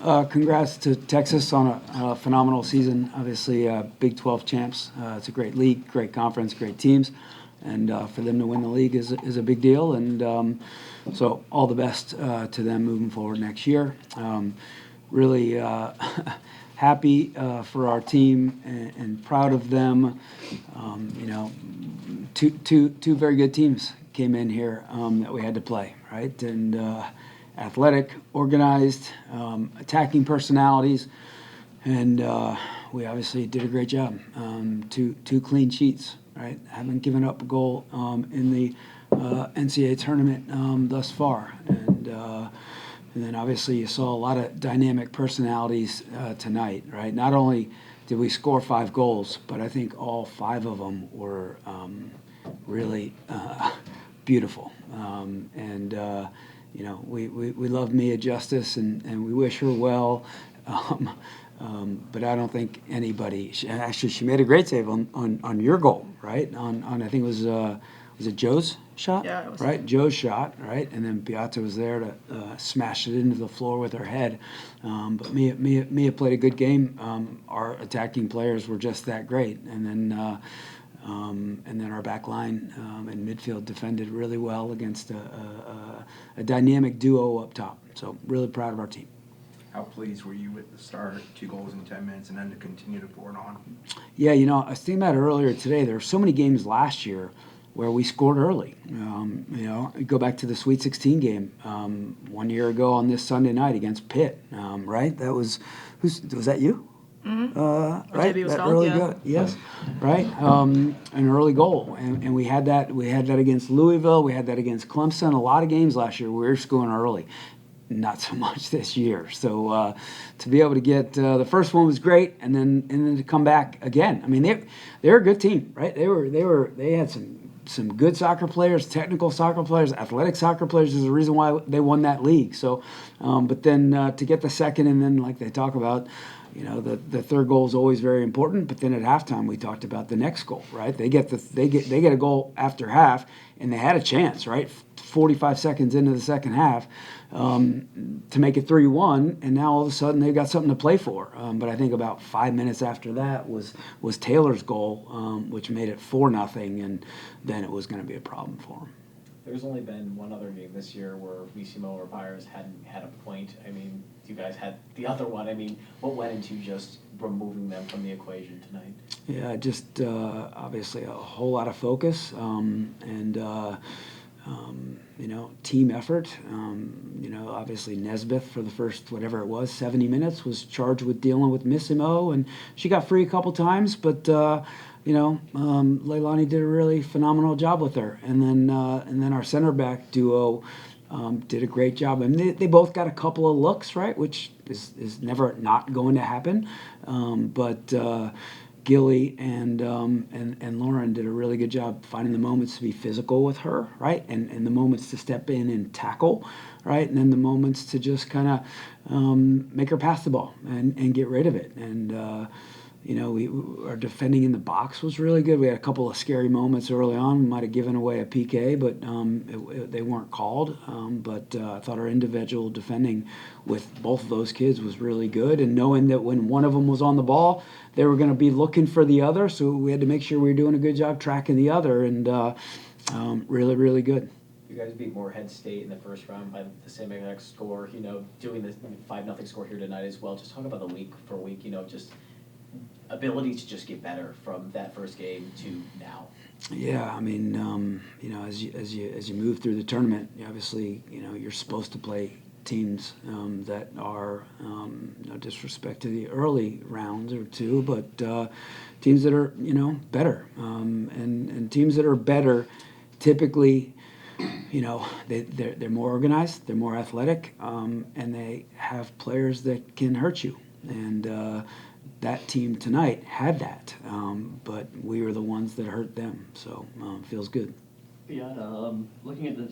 Congrats to Texas on a phenomenal season. Obviously, Big 12 champs. It's a great league, great conference, great teams, and for them to win the league is a big deal. And so, all the best to them moving forward next year. Really happy for our team and proud of them. Two very good teams came in here that we had to play, right? And athletic, organized, attacking personalities, and we obviously did a great job. Two clean sheets, right? Haven't given up a goal in the NCAA tournament thus far, and then obviously you saw a lot of dynamic personalities tonight, right? Not only did we score 5 goals, but I think all 5 of them were really beautiful, and we love Mia Justice, and we wish her well. But I don't think anybody. She made a great save on your goal, right? On I think it was it Joe's shot? Yeah, it was. Right, Joe's shot, right? And then Beata was there to smash it into the floor with her head. But Mia played a good game. Our attacking players were just that great, and then our back line and midfield defended really well against a dynamic duo up top. So really proud of our team. How pleased were you with the start, 2 goals in 10 minutes, and then to continue to pour it on? Yeah, I was thinking about it earlier today. There were so many games last year where we scored early. Go back to the Sweet 16 game 1 year ago on this Sunday night against Pitt, right? That was that you? Mm-hmm. Right, was that called, early yeah. goal, yes, right, an early goal, and we had that against Louisville, we had that against Clemson. A lot of games last year we were scoring early, not so much this year. So to be able to get the first one was great, and then to come back again. I mean, they're a good team, right? They had some good soccer players, technical soccer players, athletic soccer players. Is the reason why they won that league. So, but then to get the second, and then like they talk about. The third goal is always very important, but then at halftime we talked about the next goal, right? They get a goal after half, and they had a chance, right? 45 seconds into the second half to make it 3-1, and now all of a sudden they've got something to play for. But I think about 5 minutes after that was Taylor's goal, which made it 4-0, and then it was going to be a problem for them. There's only been one other game this year where VCMO or Pirates hadn't had a point. I mean, you guys had the other one. I mean, what went into just removing them from the equation tonight? Yeah, just obviously a whole lot of focus and team effort. Obviously Nesbeth for the first, whatever it was, 70 minutes was charged with dealing with Missimo, and she got free a couple times, but Leilani did a really phenomenal job with her, and then our center back duo did a great job. I mean, they both got a couple of looks, right, which is never not going to happen, but Gilly and Lauren did a really good job finding the moments to be physical with her, right, and the moments to step in and tackle, right, and then the moments to just kind of make her pass the ball and get rid of it. And our defending in the box was really good. We had a couple of scary moments early on. We might have given away a PK, but they weren't called. But I thought our individual defending with both of those kids was really good. And knowing that when one of them was on the ball, they were going to be looking for the other. So we had to make sure we were doing a good job tracking the other. And really, really good. You guys beat Morehead State in the first round by the same exact score. Doing the 5-0 score here tonight as well. Just talk about the week for week. Just ability to just get better from that first game to now. Yeah, I mean, as you move through the tournament, obviously, you're supposed to play teams that are, no disrespect to the early rounds or two, but teams that are, better, and teams that are better, typically, they're more organized, they're more athletic, and they have players that can hurt you, and that team tonight had that, but we were the ones that hurt them, so feels good. Yeah, looking at the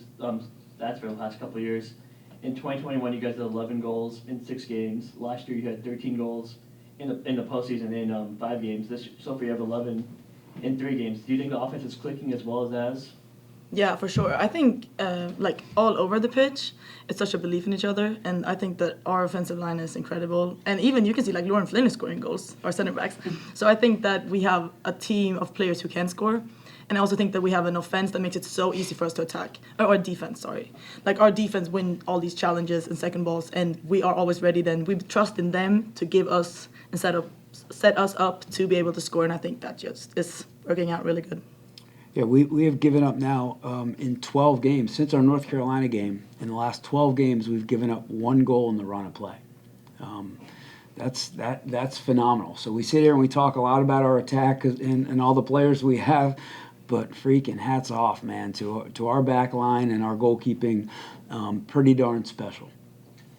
stats for the last couple of years, in 2021 you guys had 11 goals in 6 games. Last year you had 13 goals in the postseason in 5 games. So far you have 11 in 3 games. Do you think the offense is clicking as well as that? Yeah, for sure. I think like all over the pitch, it's such a belief in each other, and I think that our offensive line is incredible. And even you can see like Lauren Flynn is scoring goals, our center backs. So I think that we have a team of players who can score, and I also think that we have an offense that makes it so easy for us to attack. Or our defense, sorry. Like our defense win all these challenges and second balls, and we are always ready. Then we trust in them to give us and set us up to be able to score, and I think that just is working out really good. Yeah, we have given up now in 12 games since our North Carolina game. In the last 12 games, we've given up 1 goal in the run of play. That's phenomenal. So we sit here and we talk a lot about our attack and all the players we have, but freaking hats off, man, to our back line and our goalkeeping. Pretty darn special.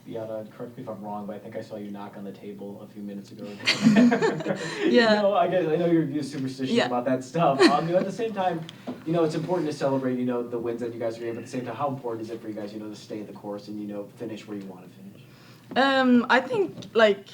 Beata, correct me if I'm wrong, but I think I saw you knock on the table a few minutes ago. Yeah. I know you're superstitious Yeah. about that stuff. At the same time, it's important to celebrate, the wins that you guys are getting, but at the same time, how important is it for you guys, to stay the course and, finish where you want to finish? I think like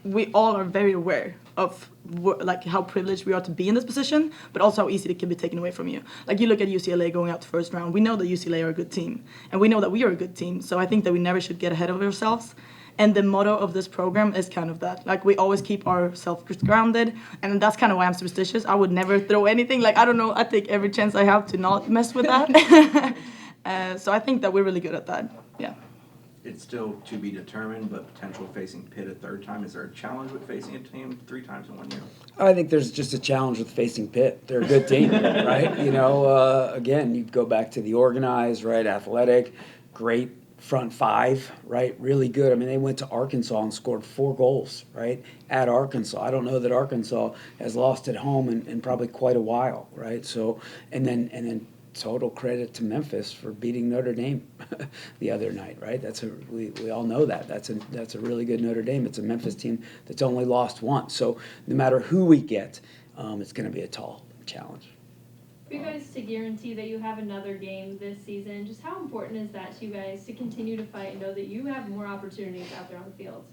we all are very aware of like how privileged we are to be in this position, but also how easy it can be taken away from you. Like you look at UCLA going out the first round. We know that UCLA are a good team, and we know that we are a good team. So I think that we never should get ahead of ourselves. And the motto of this program is kind of that. Like we always keep ourselves grounded, and that's kind of why I'm superstitious. I would never throw anything. Like I don't know. I take every chance I have to not mess with that. So I think that we're really good at that. Yeah. It's still to be determined, but potential facing Pitt a third time. Is there a challenge with facing a team 3 times in 1 year? I think there's just a challenge with facing Pitt. They're a good team, right? Again, you go back to the organized, right, athletic, great front 5, right, really good. I mean, they went to Arkansas and scored 4 goals, right, at Arkansas. I don't know that Arkansas has lost at home in probably quite a while, right? So, and then total credit to Memphis for beating Notre Dame the other night, right? We all know that. That's a really good Notre Dame. It's a Memphis team that's only lost once. So no matter who we get, it's going to be a tall challenge. For you guys to guarantee that you have another game this season, just how important is that to you guys to continue to fight and know that you have more opportunities out there on the field?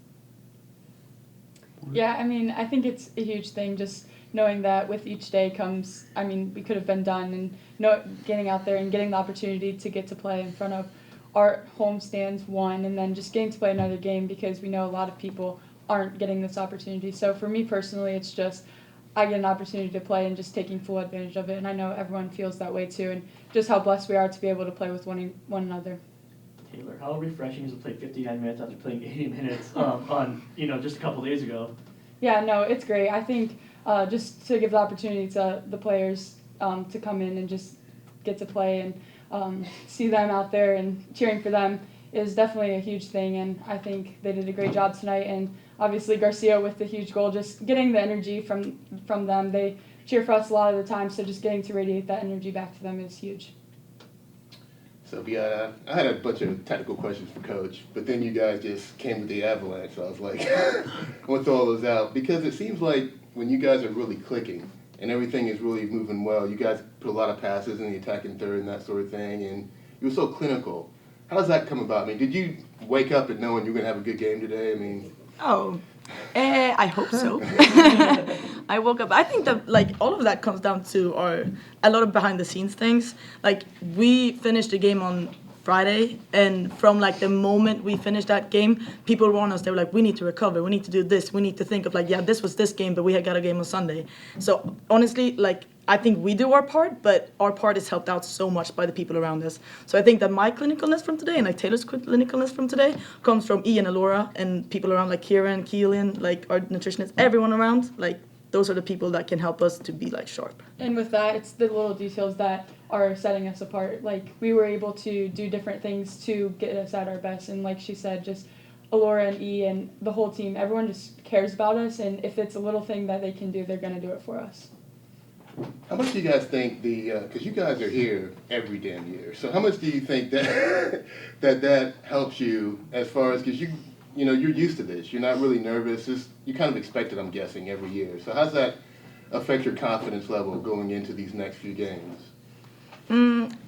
Yeah, I think it's a huge thing just knowing that with each day comes, we could have been done, and getting out there and getting the opportunity to get to play in front of our home stands, and then just getting to play another game because we know a lot of people aren't getting this opportunity. So for me personally, it's just I get an opportunity to play and just taking full advantage of it, and I know everyone feels that way too, and just how blessed we are to be able to play with one another. Taylor, how refreshing is to play 59 minutes after playing 80 minutes on just a couple days ago? Yeah, no, it's great. I think just to give the opportunity to the players to come in and just get to play and see them out there and cheering for them is definitely a huge thing, and I think they did a great job tonight. And obviously Garcia with the huge goal, just getting the energy from them. They cheer for us a lot of the time, so just getting to radiate that energy back to them is huge. So, I had a bunch of technical questions for Coach, but then you guys just came with the avalanche, so I was like, I want to throw all those out, because it seems like when you guys are really clicking and everything is really moving well, you guys put a lot of passes in the attacking third and that sort of thing, and you were so clinical. How does that come about? Did you wake up and knowing you're going to have a good game today? I hope so. I woke up. I think that all of that comes down to a lot of behind the scenes things. We finished the game on Friday, and from the moment we finished that game, people were on us. They were like, "We need to recover. We need to do this. We need to think of this was this game, but we had got a game on Sunday." So honestly, I think we do our part, but our part is helped out so much by the people around us. So I think that my clinicalness from today and Taylor's clinicalness from today comes from Ian and Laura and people around Kieran, Keelan, our nutritionists, everyone around. Those are the people that can help us to be sharp. And with that, it's the little details that are setting us apart. We were able to do different things to get us at our best. And like she said, just Laura and E and the whole team, everyone just cares about us. And if it's a little thing that they can do, they're going to do it for us. How much do you guys think because you guys are here every damn year, so how much do you think that that helps you as far as, because you're used to this, you're not really nervous, you kind of expect it, I'm guessing, every year. So how's that affect your confidence level going into these next few games?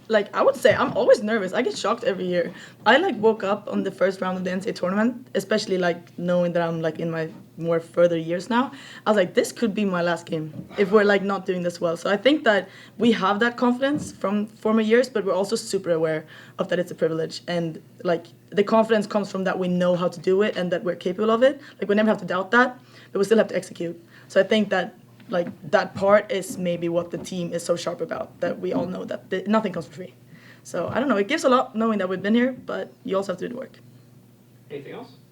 Like I would say, I'm always nervous. I get shocked every year. I like woke up on the first round of the NCAA tournament, especially like knowing that I'm like in my more further years now. I was like, this could be my last game if we're like not doing this well. So I think that we have that confidence from former years, but we're also super aware of that it's a privilege, and like the confidence comes from that we know how to do it and that we're capable of it. Like we never have to doubt that, but we still have to execute. So I think that like that part is maybe what the team is so sharp about, that we all know that nothing comes for free. So I don't know, it gives a lot knowing that we've been here, but you also have to do the work. Anything else?